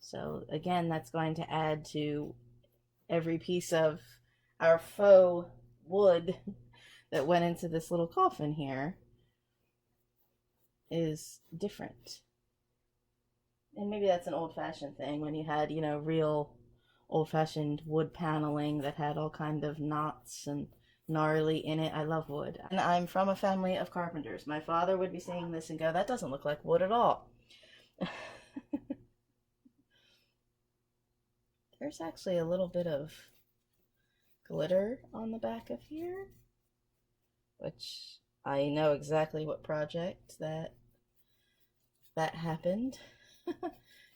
So again, that's going to add to every piece of our faux wood that went into this little coffin here is different. And maybe that's an old-fashioned thing when you had, you know, real old-fashioned wood paneling that had all kind of knots and gnarly in it. I love wood. And I'm from a family of carpenters. My father would be seeing this and go, that doesn't look like wood at all. There's actually a little bit of glitter on the back of here, which I know exactly what project that happened.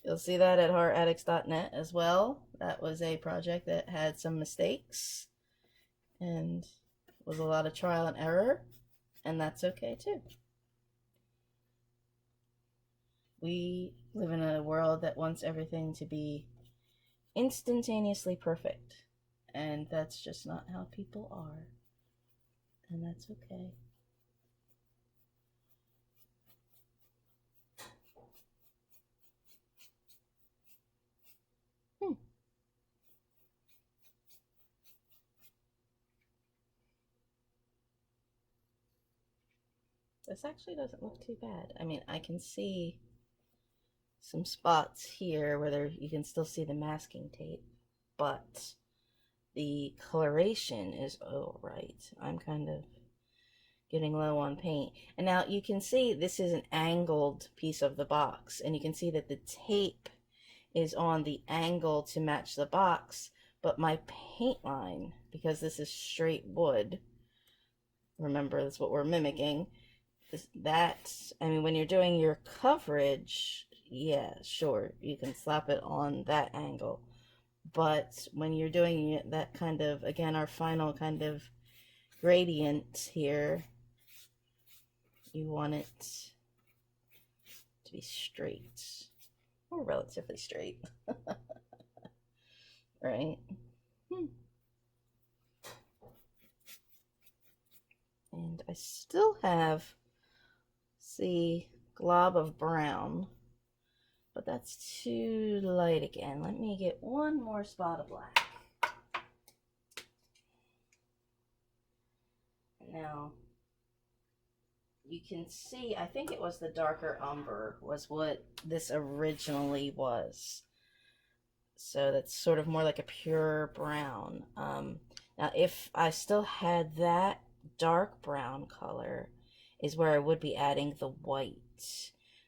You'll see that at horroraddicts.net as well. That was a project that had some mistakes and was a lot of trial and error, and that's okay too. We live in a world that wants everything to be instantaneously perfect, and that's just not how people are, and that's okay. This actually doesn't look too bad. I mean, I can see some spots here where there you can still see the masking tape, but the coloration is all right. I'm kind of getting low on paint. And now you can see this is an angled piece of the box, and you can see that the tape is on the angle to match the box, but my paint line, because this is straight wood, remember that's what we're mimicking, I mean, when you're doing your coverage, yeah, sure, you can slap it on that angle. But when you're doing that kind of, again, our final kind of gradient here, you want it to be straight, or relatively straight, right? And I still have, see, glob of brown, but that's too light again. Let me get one more spot of black. Now, you can see, I think it was the darker umber was what this originally was. So that's sort of more like a pure brown. Now, if I still had that dark brown color, is where I would be adding the white,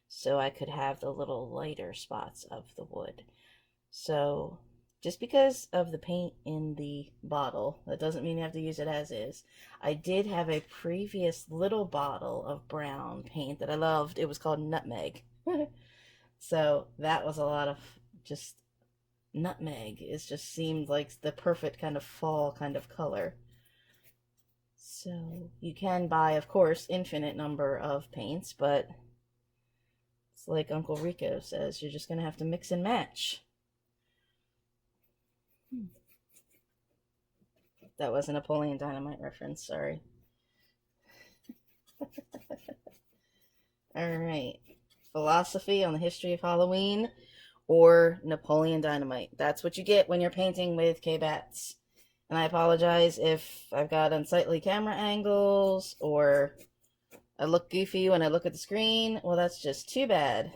so I could have the little lighter spots of the wood. So just because of the paint in the bottle, that doesn't mean you have to use it as is. I did have a previous little bottle of brown paint that I loved. It was called Nutmeg. So that was a lot of just nutmeg. It just seemed like the perfect kind of fall kind of color. So you can buy, of course, infinite number of paints, but it's like Uncle Rico says, you're just going to have to mix and match. That was a Napoleon Dynamite reference, sorry. All right. Philosophy on the history of Halloween or Napoleon Dynamite. That's what you get when you're painting with Kbatz. And I apologize if I've got unsightly camera angles or I look goofy when I look at the screen. Well, that's just too bad.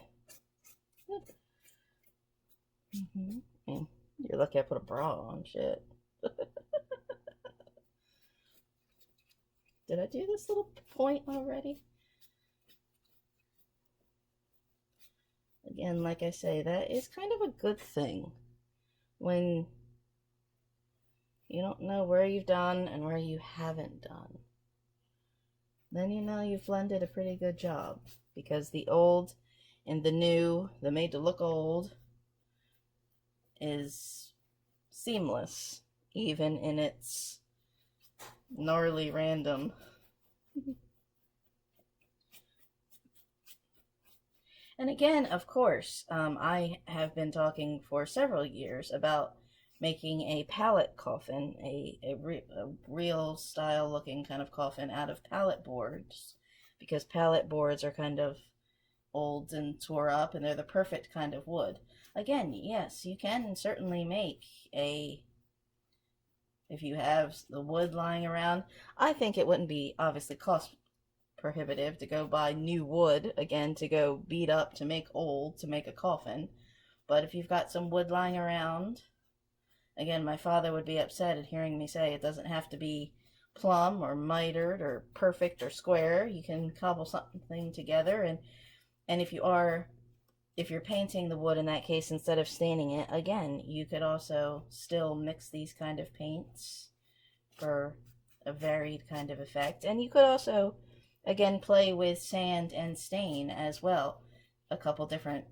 You're lucky I put a bra on, shit. Did I do this little point already? Again, like I say, that is kind of a good thing when you don't know where you've done and where you haven't done. Then you know you've blended a pretty good job, because the old and the new, the made to look old, is seamless, even in its gnarly random. And again, of course, I have been talking for several years about making a pallet coffin, a real style looking kind of coffin out of pallet boards, because pallet boards are kind of old and tore up, and they're the perfect kind of wood. Again, yes, you can certainly make a, if you have the wood lying around. I think it wouldn't be obviously cost prohibitive to go buy new wood again to go beat up to make old to make a coffin. But if you've got some wood lying around, again, my father would be upset at hearing me say it doesn't have to be plumb or mitered or perfect or square. You can cobble something together, and if you're painting the wood in that case instead of staining it, again, you could also still mix these kind of paints for a varied kind of effect. And you could also, again, play with sand and stain as well. A couple different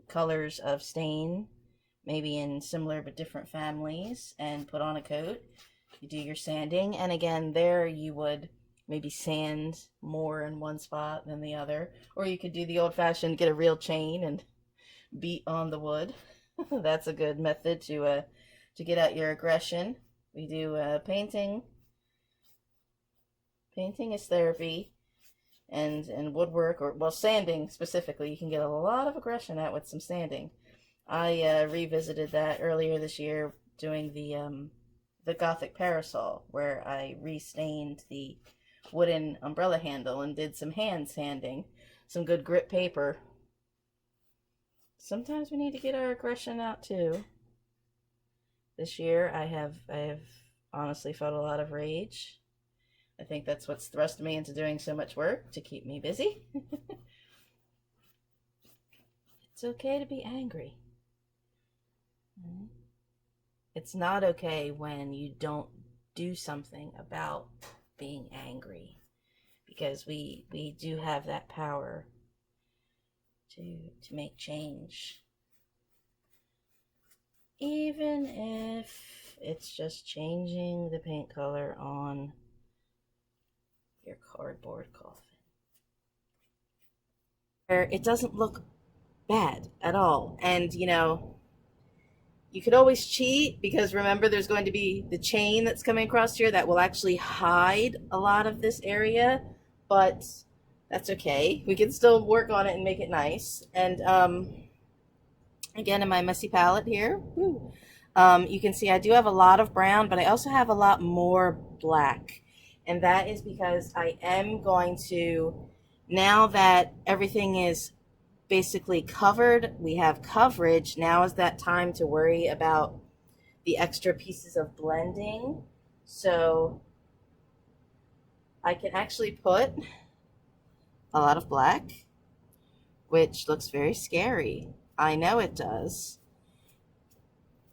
colors of stain, maybe in similar but different families, and put on a coat. You do your sanding, and again, there you would maybe sand more in one spot than the other, or you could do the old-fashioned get a real chain and beat on the wood. That's a good method to get out your aggression. We do painting. Painting is therapy, and woodwork, or well, sanding specifically, you can get a lot of aggression out with some sanding. I revisited that earlier this year doing the Gothic parasol, where I restained the wooden umbrella handle and did some hand sanding, some good grit paper. Sometimes we need to get our aggression out too. This year I have honestly felt a lot of rage. I think that's what's thrust me into doing so much work, to keep me busy. It's okay to be angry. It's not okay when you don't do something about being angry, because we do have that power to make change, even if it's just changing the paint color on your cardboard coffin. It doesn't look bad at all. And you could always cheat, because remember, there's going to be the chain that's coming across here that will actually hide a lot of this area, but that's okay. We can still work on it and make it nice. And again, in my messy palette here, you can see I do have a lot of brown, but I also have a lot more black. And that is because I am going to, now that everything is basically covered, we have coverage, now is that time to worry about the extra pieces of blending. So I can actually put a lot of black, which looks very scary. I know it does,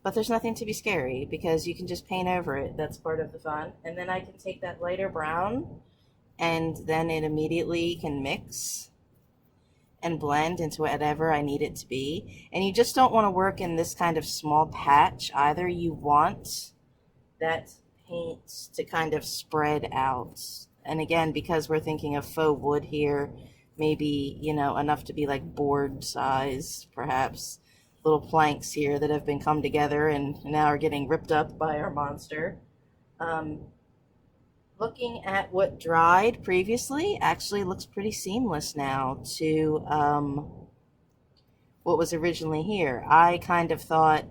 but there's nothing to be scary, because you can just paint over it. That's part of the fun. And then I can take that lighter brown, and then it immediately can mix and blend into whatever I need it to be. And you just don't want to work in this kind of small patch either. You want that paint to kind of spread out. And again, because we're thinking of faux wood here, maybe, enough to be like board size, perhaps. Little planks here that have been come together and now are getting ripped up by our monster. Looking at what dried previously actually looks pretty seamless now to what was originally here. I kind of thought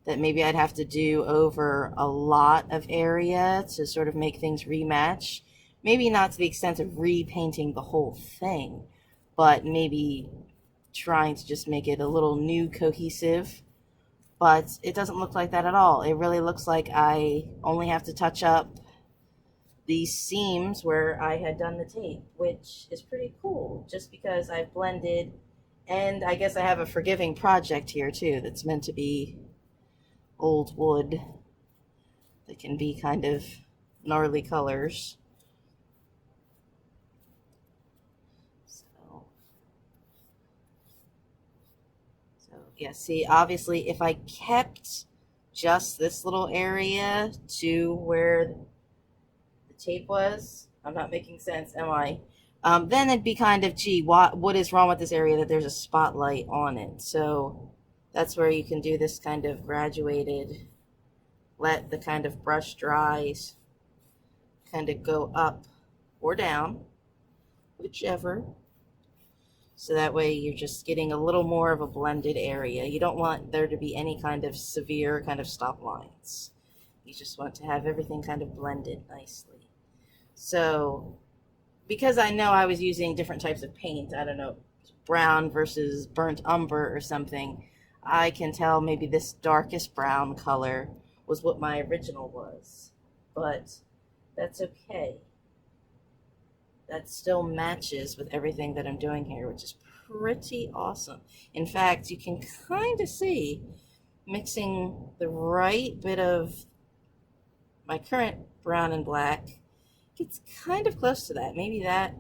that maybe I'd have to do over a lot of area to sort of make things rematch. Maybe not to the extent of repainting the whole thing, but maybe trying to just make it a little new cohesive. But it doesn't look like that at all. It really looks like I only have to touch up these seams where I had done the tape, which is pretty cool, just because I've blended. And I guess I have a forgiving project here too that's meant to be old wood that can be kind of gnarly colors. So yeah, see, obviously if I kept just this little area to where tape was, I'm not making sense, am I? Then it'd be kind of, gee, what is wrong with this area that there's a spotlight on it? So that's where you can do this kind of graduated, let the kind of brush dries, kind of go up or down, whichever. So that way you're just getting a little more of a blended area. You don't want there to be any kind of severe kind of stop lines. You just want to have everything kind of blended nicely. So because I know I was using different types of paint, I don't know, brown versus burnt umber or something, I can tell maybe this darkest brown color was what my original was. But that's okay. That still matches with everything that I'm doing here, which is pretty awesome. In fact, you can kind of see mixing the right bit of my current brown and black gets kind of close to that. Maybe that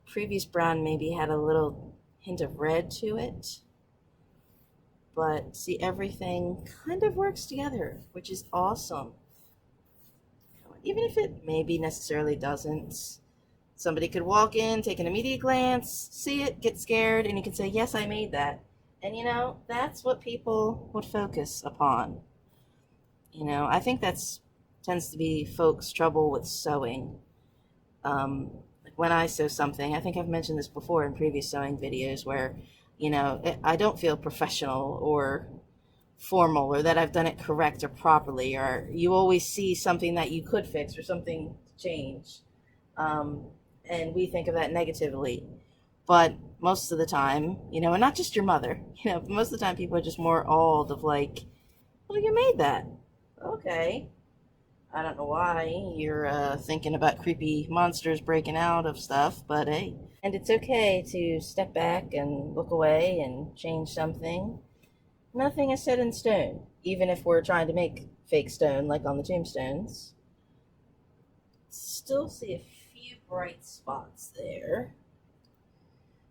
previous brown maybe had a little hint of red to it. But see, everything kind of works together, which is awesome. Even if it maybe necessarily doesn't. Somebody could walk in, take an immediate glance, see it, get scared, and you can say, yes, I made that. And you know, that's what people would focus upon. You know, I think that's tends to be folks' trouble with sewing. Like when I sew something, I think I've mentioned this before in previous sewing videos where, you know, I don't feel professional or formal or that I've done it correct or properly, or you always see something that you could fix or something to change. And we think of that negatively. But most of the time, you know, and not just your mother, you know, most of the time people are just more awed of like, well, you made that. Okay. I don't know why you're thinking about creepy monsters breaking out of stuff, but hey. And it's okay to step back and look away and change something. Nothing is set in stone, even if we're trying to make fake stone like on the tombstones. Still see a few bright spots there,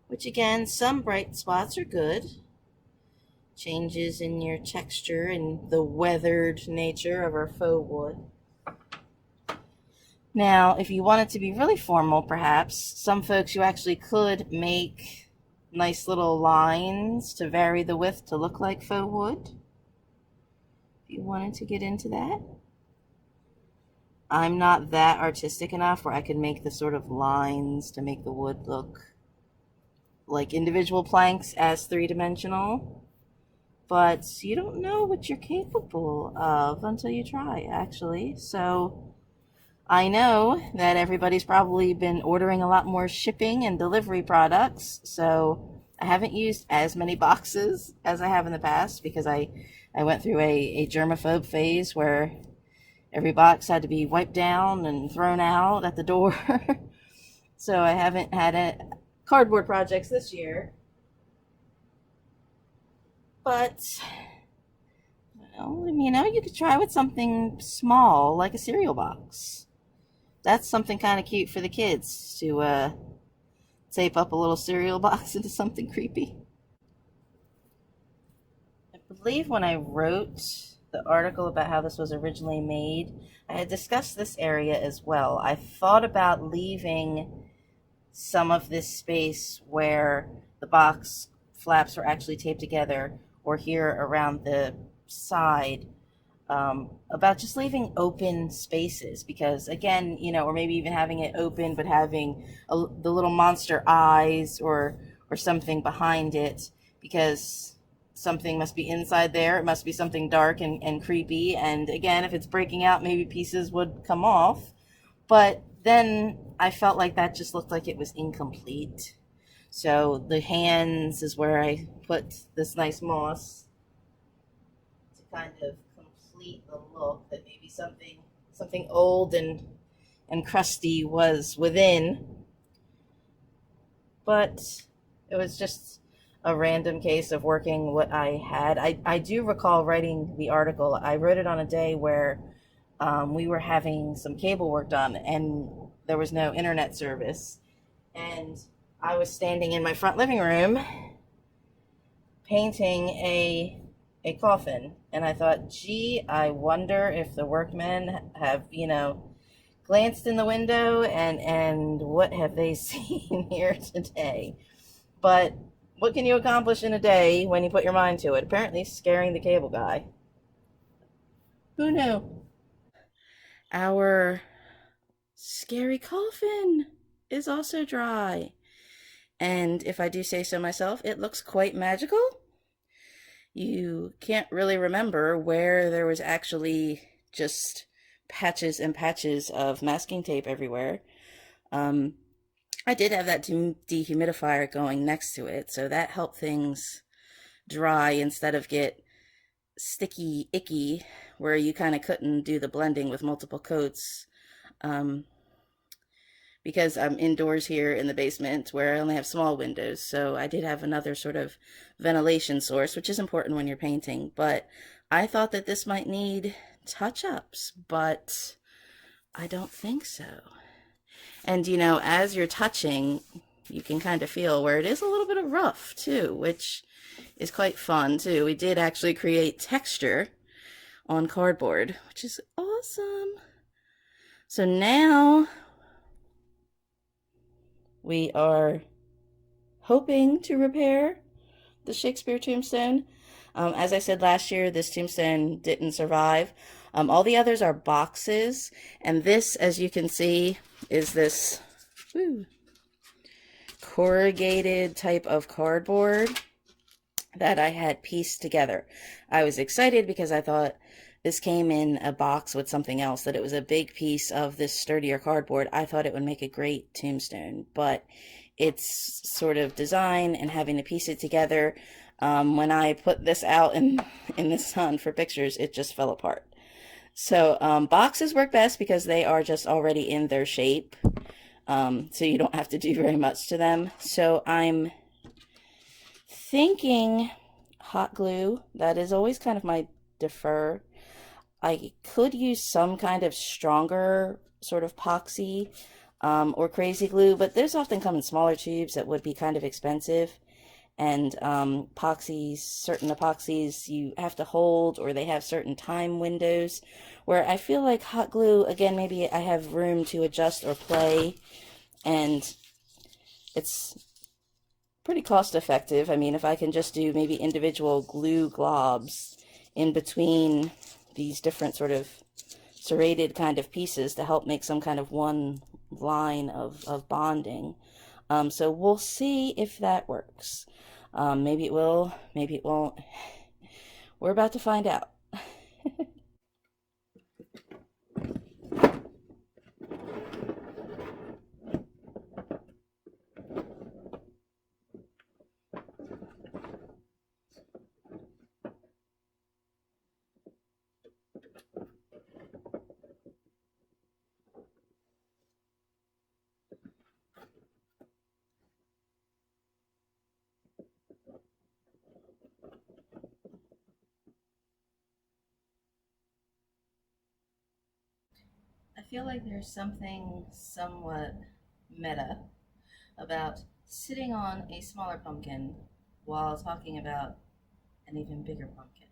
which again, some bright spots are good. Changes in your texture and the weathered nature of our faux wood. Now, if you want it to be really formal, perhaps, some folks you actually could make nice little lines to vary the width to look like faux wood. If you wanted to get into that. I'm not that artistic enough where I could make the sort of lines to make the wood look like individual planks as three-dimensional. But you don't know what you're capable of until you try, actually. So I know that everybody's probably been ordering a lot more shipping and delivery products, so I haven't used as many boxes as I have in the past because I went through a germaphobe phase where every box had to be wiped down and thrown out at the door. So I haven't had cardboard projects this year. But, well, you know, you could try with something small like a cereal box. That's something kind of cute for the kids to tape up a little cereal box into something creepy. I believe when I wrote the article about how this was originally made, I had discussed this area as well. I thought about leaving some of this space where the box flaps were actually taped together, or here around the side, about just leaving open spaces because, again, you know, or maybe even having it open but having the little monster eyes or something behind it, because something must be inside there. It must be something dark and creepy, and again, if it's breaking out, maybe pieces would come off. But then I felt like that just looked like it was incomplete. So the hands is where I put this nice moss to kind of complete the look that maybe something old and crusty was within. But it was just a random case of working what I had. I do recall writing the article. I wrote it on a day where we were having some cable work done and there was no internet service. And I was standing in my front living room painting a coffin. And I thought, gee, I wonder if the workmen have, you know, glanced in the window and what have they seen here today? But what can you accomplish in a day when you put your mind to it? Apparently scaring the cable guy. Who knew? Our scary coffin is also dry. And if I do say so myself, it looks quite magical. You can't really remember where there was actually just patches and patches of masking tape everywhere. I did have that dehumidifier going next to it, so that helped things dry instead of get sticky, icky, where you kind of couldn't do the blending with multiple coats. Because I'm indoors here in the basement where I only have small windows, so I did have another sort of ventilation source, which is important when you're painting. But I thought that this might need touch-ups, but I don't think so. And you know, as you're touching, you can kind of feel where it is a little bit of rough too, which is quite fun too. We did actually create texture on cardboard, which is awesome. So now we are hoping to repair the Shakespeare tombstone. As I said last year, this tombstone didn't survive. All the others are boxes, and this, as you can see, is this corrugated type of cardboard that I had pieced together. I was excited because I thought this came in a box with something else, that it was a big piece of this sturdier cardboard. I thought it would make a great tombstone, but its sort of design and having to piece it together, when I put this out in the sun for pictures, it just fell apart. So boxes work best because they are just already in their shape, so you don't have to do very much to them. So I'm thinking hot glue. That is always kind of my defer. I could use some kind of stronger sort of epoxy or crazy glue, but those often come in smaller tubes that would be kind of expensive. And epoxies, certain epoxies you have to hold, or they have certain time windows, where I feel like hot glue, again, maybe I have room to adjust or play, and it's pretty cost effective. I mean, if I can just do maybe individual glue globs in between these different sort of serrated kind of pieces to help make some kind of one line of bonding. So we'll see if that works. Maybe it will, maybe it won't. We're about to find out. I feel like there's something somewhat meta about sitting on a smaller pumpkin while talking about an even bigger pumpkin.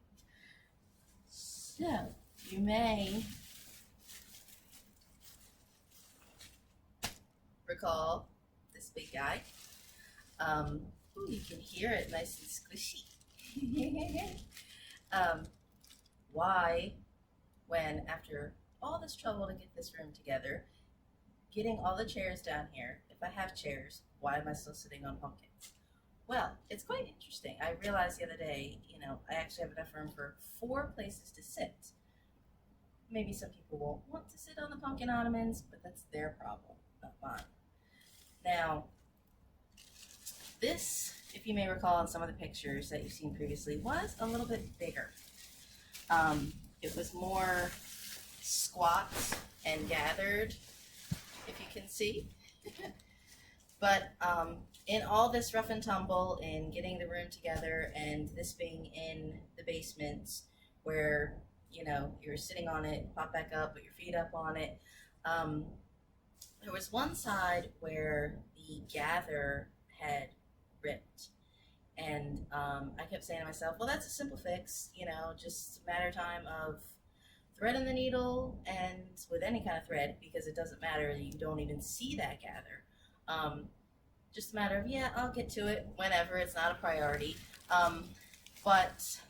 So, you may recall this big guy. Ooh, you can hear it nice and squishy. Why, when after all this trouble to get this room together, getting all the chairs down here, if I have chairs, why am I still sitting on pumpkins? Well, it's quite interesting. I realized the other day, I actually have enough room for 4 places to sit. Maybe some people won't want to sit on the pumpkin ottomans, but that's their problem, not mine. Now, this, if you may recall in some of the pictures that you've seen previously, was a little bit bigger. It was more squat and gathered, if you can see. But in all this rough and tumble in getting the room together, and this being in the basement where you're sitting on it, pop back up, put your feet up on it, there was one side where the gather had ripped, and I kept saying to myself, well, that's a simple fix, just a matter of time of threading the needle, and with any kind of thread, because it doesn't matter, you don't even see that gather. Just a matter of, yeah, I'll get to it whenever, it's not a priority. But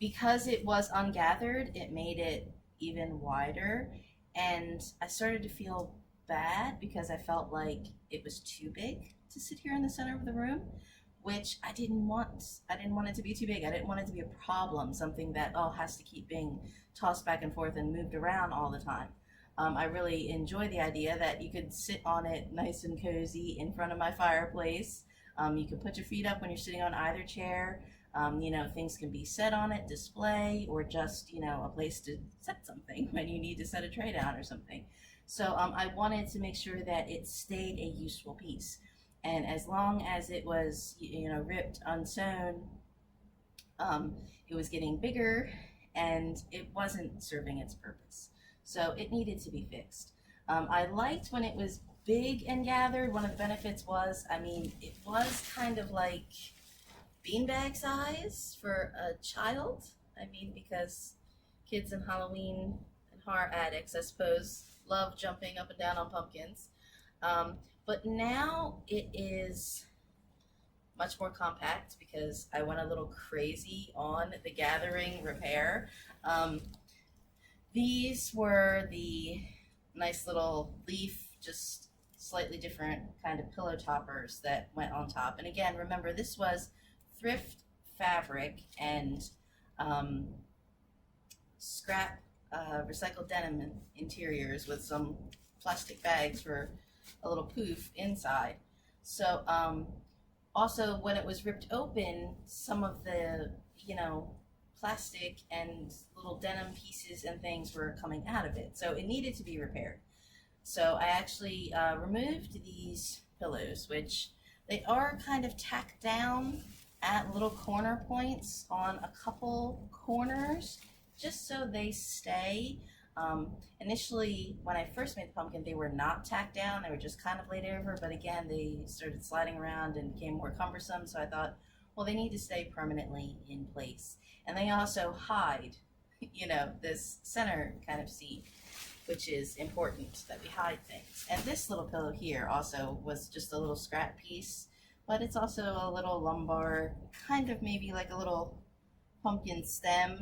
because it was ungathered, it made it even wider, and I started to feel bad because I felt like it was too big to sit here in the center of the room, which I didn't want. I didn't want it to be too big. I didn't want it to be a problem, something that has to keep being tossed back and forth and moved around all the time. I really enjoy the idea that you could sit on it nice and cozy in front of my fireplace. You can put your feet up when you're sitting on either chair. You know, things can be set on it, display, or just, you know, a place to set something when you need to set a tray down or something. So I wanted to make sure that it stayed a useful piece. And as long as it was, you know, ripped, unsewn, it was getting bigger and it wasn't serving its purpose. So it needed to be fixed. I liked when it was big and gathered. One of the benefits was, I mean, it was kind of like beanbag size for a child. I mean, because kids in Halloween and horror addicts, I suppose, love jumping up and down on pumpkins. But now it is much more compact because I went a little crazy on the gathering repair. These were the nice little leaf, just slightly different kind of pillow toppers that went on top. And again, remember, this was thrift fabric and scrap recycled denim interiors with some plastic bags for a little poof inside. So also when it was ripped open, some of the, you know, plastic and little denim pieces and things were coming out of it. So it needed to be repaired. So I actually removed these pillows, which they are kind of tacked down at little corner points on a couple corners, just so they stay. Initially, when I first made the pumpkin, they were not tacked down, they were just kind of laid over, but again, they started sliding around and became more cumbersome, so I thought, well, they need to stay permanently in place. And they also hide, you know, this center kind of seat, which is important that we hide things. And this little pillow here also was just a little scrap piece, but it's also a little lumbar, kind of maybe like a little pumpkin stem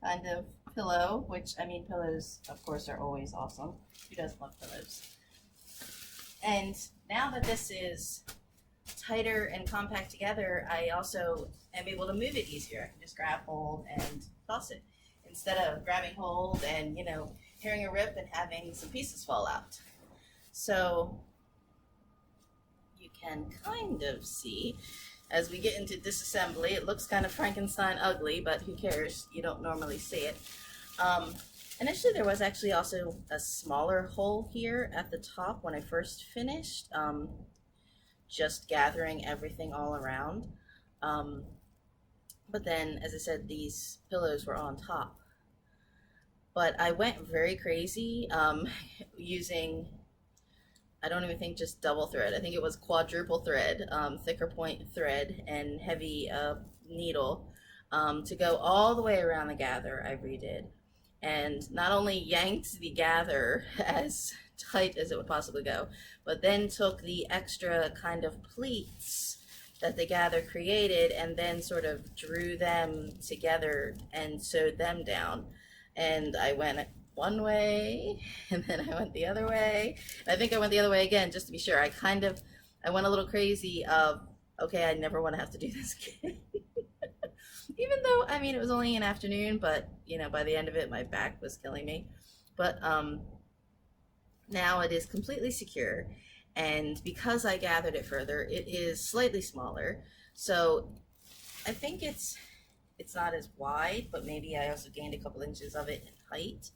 kind of pillow, which, I mean, pillows, of course, are always awesome. Who doesn't love pillows? And now that this is tighter and compact together, I also am able to move it easier. I can just grab hold and toss it instead of grabbing hold and, you know, hearing a rip and having some pieces fall out. So you can kind of see as we get into disassembly, it looks kind of Frankenstein ugly, but who cares? You don't normally see it. Initially, there was actually also a smaller hole here at the top when I first finished, just gathering everything all around. But then, as I said, these pillows were on top. But I went very crazy using, I don't even think just double thread. I think it was quadruple thread, thicker point thread and heavy needle to go all the way around the gather. I redid. And not only yanked the gather as tight as it would possibly go, but then took the extra kind of pleats that the gather created and then sort of drew them together and sewed them down. And I went one way and then I went the other way. I think I went the other way again just to be sure. I went a little crazy of, okay, I never want to have to do this again. Even though, I mean, it was only an afternoon, but, you know, by the end of it, my back was killing me. But now it is completely secure. And because I gathered it further, it is slightly smaller. So I think it's not as wide, but maybe I also gained a couple inches of it in height.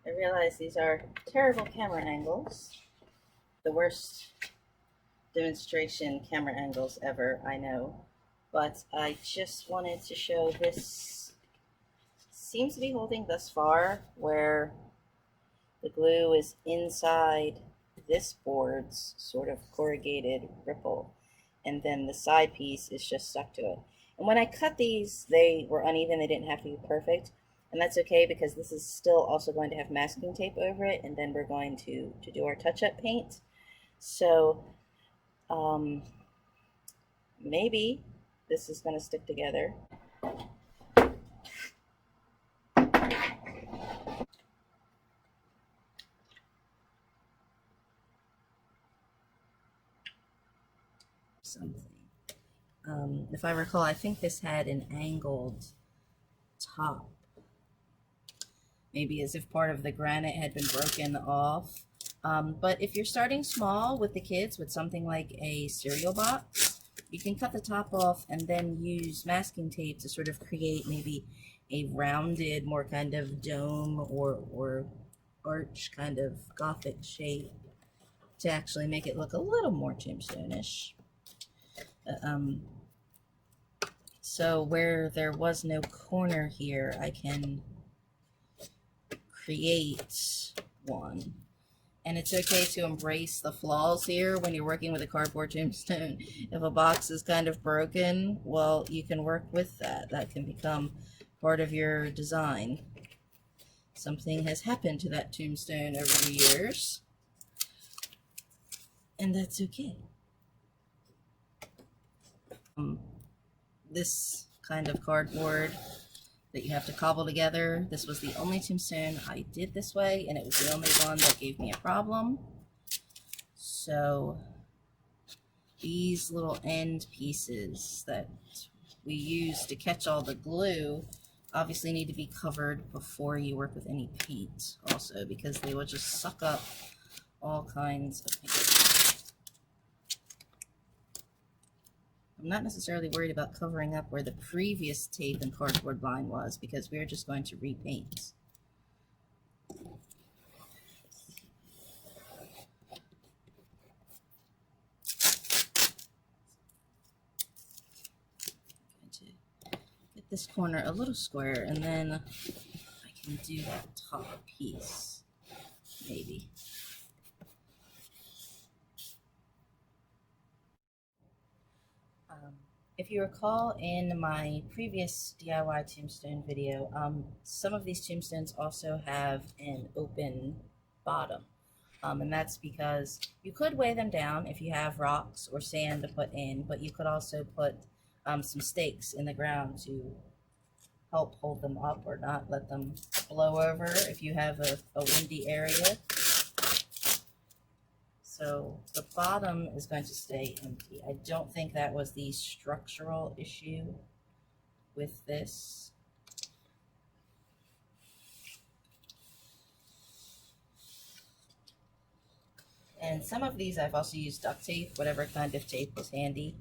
I realize these are terrible camera angles, the worst demonstration camera angles ever, I know. but I just wanted to show this. Seems to be holding thus far, where the glue is inside this board's sort of corrugated ripple, and then the side piece is just stuck to it. And when I cut these, they were uneven. They didn't have to be perfect, and that's okay because this is still also going to have masking tape over it, and then we're going to do our touch-up paint. So maybe this is going to stick together. Something. If I recall, I think this had an angled top. Maybe as if part of the granite had been broken off. But if you're starting small with the kids with something like a cereal box, you can cut the top off and then use masking tape to sort of create maybe a rounded, more kind of dome or arch kind of Gothic shape to actually make it look a little more tombstone-ish. So where there was no corner here, I can create one. And it's okay to embrace the flaws here when you're working with a cardboard tombstone. If a box is kind of broken, well, you can work with that. That can become part of your design. Something has happened to that tombstone over the years, and that's okay. This kind of cardboard that you have to cobble together, this was the only tombstone I did this way, and it was the only one that gave me a problem. So these little end pieces that we use to catch all the glue obviously need to be covered before you work with any paint also, because they will just suck up all kinds of paint. I'm not necessarily worried about covering up where the previous tape and cardboard line was, because we're just going to repaint. Get this corner a little square, and then I can do that top piece, maybe. If you recall in my previous DIY tombstone video, some of these tombstones also have an open bottom. And that's because you could weigh them down if you have rocks or sand to put in, but you could also put some stakes in the ground to help hold them up or not let them blow over if you have a windy area. So the bottom is going to stay empty. I don't think that was the structural issue with this. And some of these I've also used duct tape, whatever kind of tape was handy.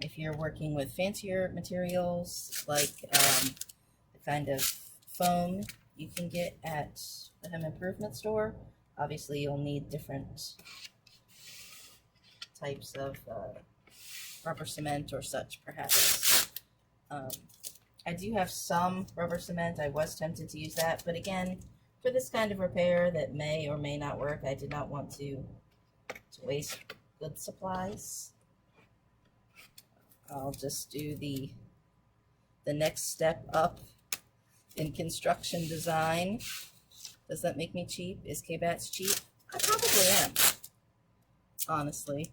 If you're working with fancier materials, like the kind of foam you can get at the home improvement store, obviously you'll need different types of rubber cement or such, perhaps. I do have some rubber cement. I was tempted to use that, but again, for this kind of repair that may or may not work, I did not want to waste good supplies. I'll just do the next step up in construction design. Does that make me cheap? Is Kbatz cheap? I probably am, honestly.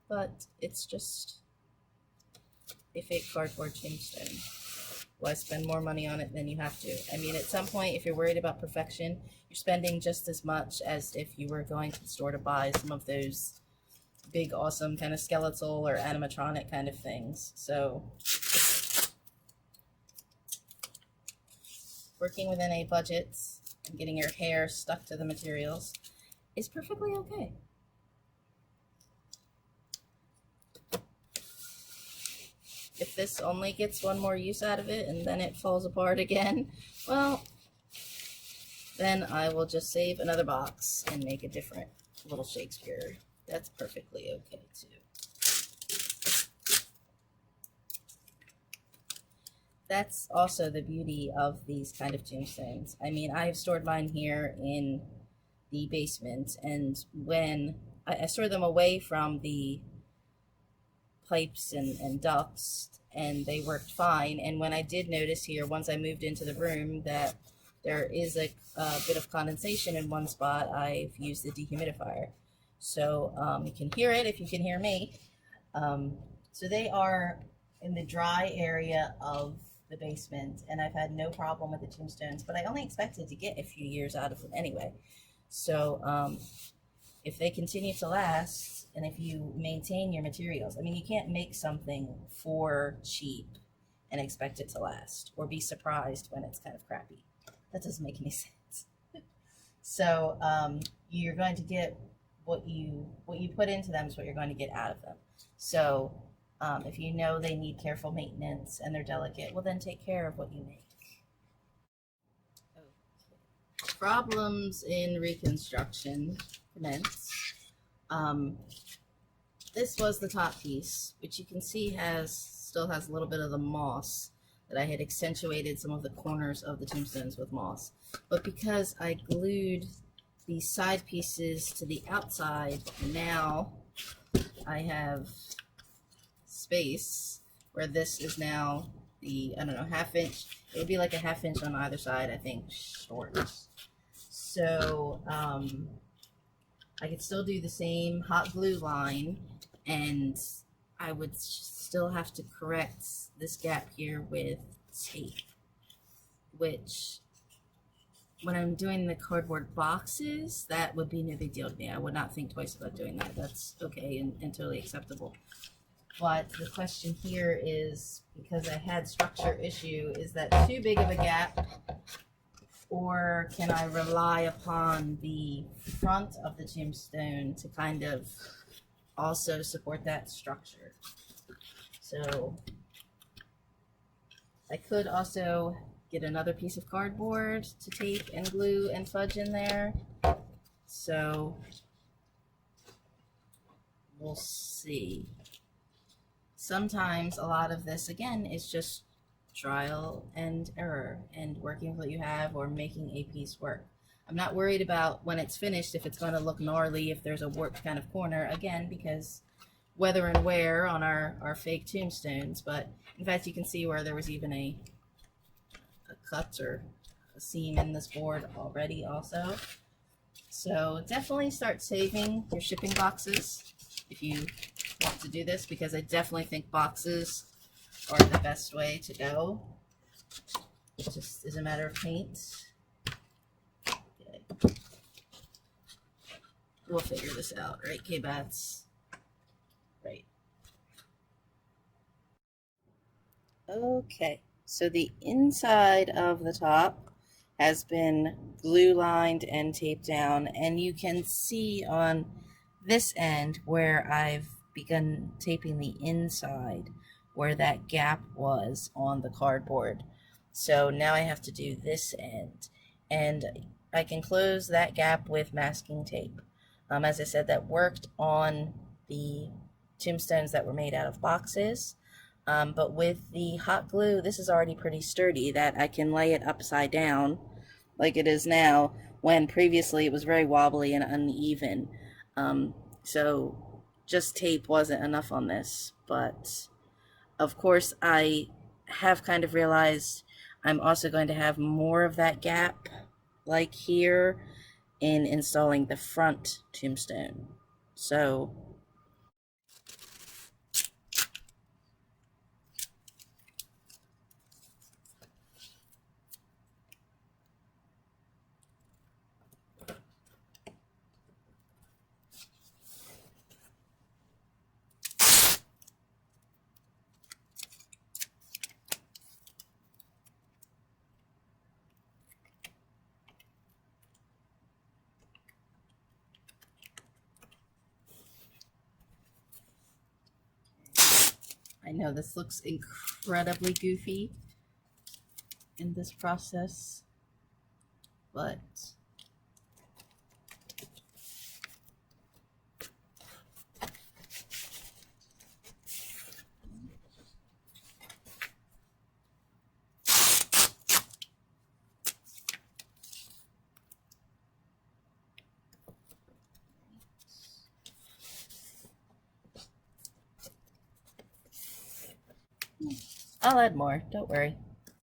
But it's just a fake cardboard tombstone. Why spend more money on it than you have to? I mean, at some point, if you're worried about perfection, you're spending just as much as if you were going to the store to buy some of those big, awesome kind of skeletal or animatronic kind of things. So working within a budget and getting your hair stuck to the materials is perfectly okay. If this only gets one more use out of it and then it falls apart again, well, then I will just save another box and make a different little Shakespeare That's perfectly okay too. That's also the beauty of these kind of tombstones. I mean, I've stored mine here in the basement, and when I store them away from the pipes and ducts, and they worked fine. And when I did notice here, once I moved into the room, that there is a bit of condensation in one spot, I've used the dehumidifier. So you can hear it if you can hear me. So they are in the dry area of the basement, and I've had no problem with the tombstones, but I only expected to get a few years out of them anyway. So if they continue to last, and if you maintain your materials, I mean, you can't make something for cheap and expect it to last, or be surprised when it's kind of crappy. That doesn't make any sense. So you're going to get what you put into them is what you're going to get out of them. So if you know they need careful maintenance and they're delicate, well, then take care of what you make. Okay. Problems in reconstruction commence. This was the top piece, which you can see still has a little bit of the moss that I had accentuated some of the corners of the tombstones with moss. But because I glued these side pieces to the outside, now I have space where this is now the, I don't know, ½ inch. It would be like a ½ inch on either side, I think, short. So I could still do the same hot glue line, and I would still have to correct this gap here with tape, which when I'm doing the cardboard boxes, that would be no big deal to me. I would not think twice about doing that. That's okay and totally acceptable. But the question here is, because I had structure issue, is that too big of a gap, or can I rely upon the front of the tombstone to kind of also support that structure? So I could also get another piece of cardboard to tape and glue and fudge in there. So we'll see. Sometimes a lot of this, again, is just trial and error and working with what you have or making a piece work. I'm not worried about when it's finished if it's going to look gnarly, if there's a warped kind of corner, again, because weather and wear on our fake tombstones. But in fact, you can see where there was even a cut or a seam in this board already also. So definitely start saving your shipping boxes if you want to do this, because I definitely think boxes are the best way to go. It just is a matter of paint. Okay. We'll figure this out, right, Kbatz? Right. Okay, so the inside of the top has been glue lined and taped down, and you can see on this end where I've begun taping the inside where that gap was on the cardboard. So now I have to do this end, and I can close that gap with masking tape. As I said, that worked on the tombstones that were made out of boxes, but with the hot glue, this is already pretty sturdy, that I can lay it upside down like it is now, when previously it was very wobbly and uneven. So just tape wasn't enough on this, but of course I have kind of realized I'm also going to have more of that gap like here in installing the front tombstone. So I know this looks incredibly goofy in this process, but I'll add more, don't worry.